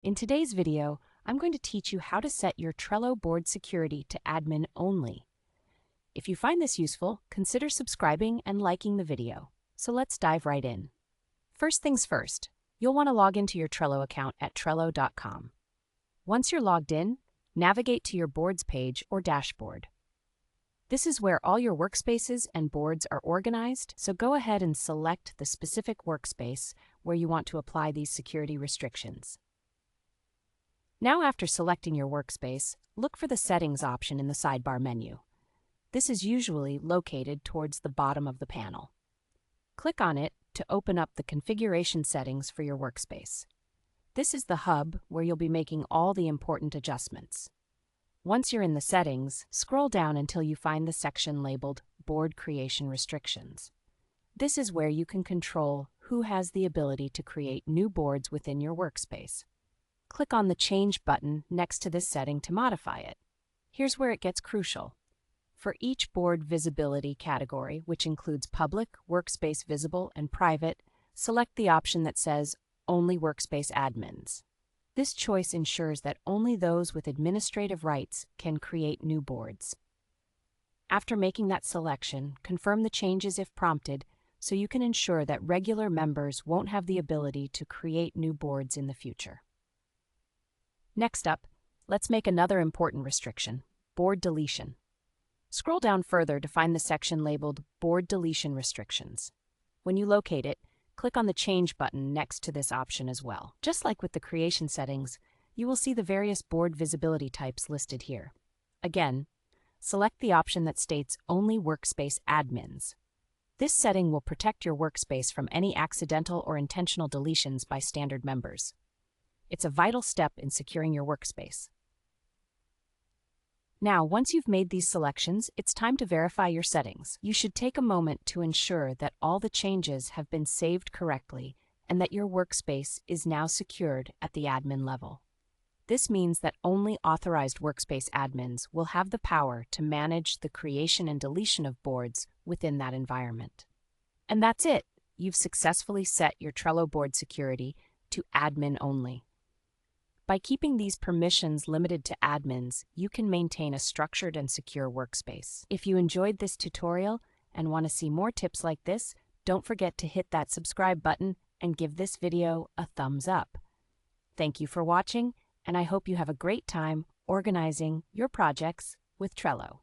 In today's video, I'm going to teach you how to set your Trello board security to admin only. If you find this useful, consider subscribing and liking the video. So let's dive right in. First things first, you'll want to log into your Trello account at Trello.com. Once you're logged in, navigate to your boards page or dashboard. This is where all your workspaces and boards are organized, so go ahead and select the specific workspace where you want to apply these security restrictions. Now, after selecting your workspace, look for the Settings option in the sidebar menu. This is usually located towards the bottom of the panel. Click on it to open up the configuration settings for your workspace. This is the hub where you'll be making all the important adjustments. Once you're in the settings, scroll down until you find the section labeled Board Creation Restrictions. This is where you can control who has the ability to create new boards within your workspace. Click on the Change button next to this setting to modify it. Here's where it gets crucial. For each board visibility category, which includes public, workspace visible, and private, select the option that says Only Workspace Admins. This choice ensures that only those with administrative rights can create new boards. After making that selection, confirm the changes if prompted, so you can ensure that regular members won't have the ability to create new boards in the future. Next up, let's make another important restriction, board deletion. Scroll down further to find the section labeled Board Deletion Restrictions. When you locate it, click on the Change button next to this option as well. Just like with the creation settings, you will see the various board visibility types listed here. Again, select the option that states Only Workspace Admins. This setting will protect your workspace from any accidental or intentional deletions by standard members. It's a vital step in securing your workspace. Now, once you've made these selections, it's time to verify your settings. You should take a moment to ensure that all the changes have been saved correctly and that your workspace is now secured at the admin level. This means that only authorized workspace admins will have the power to manage the creation and deletion of boards within that environment. And that's it. You've successfully set your Trello board security to admin only. By keeping these permissions limited to admins, you can maintain a structured and secure workspace. If you enjoyed this tutorial and want to see more tips like this, don't forget to hit that subscribe button and give this video a thumbs up. Thank you for watching, and I hope you have a great time organizing your projects with Trello.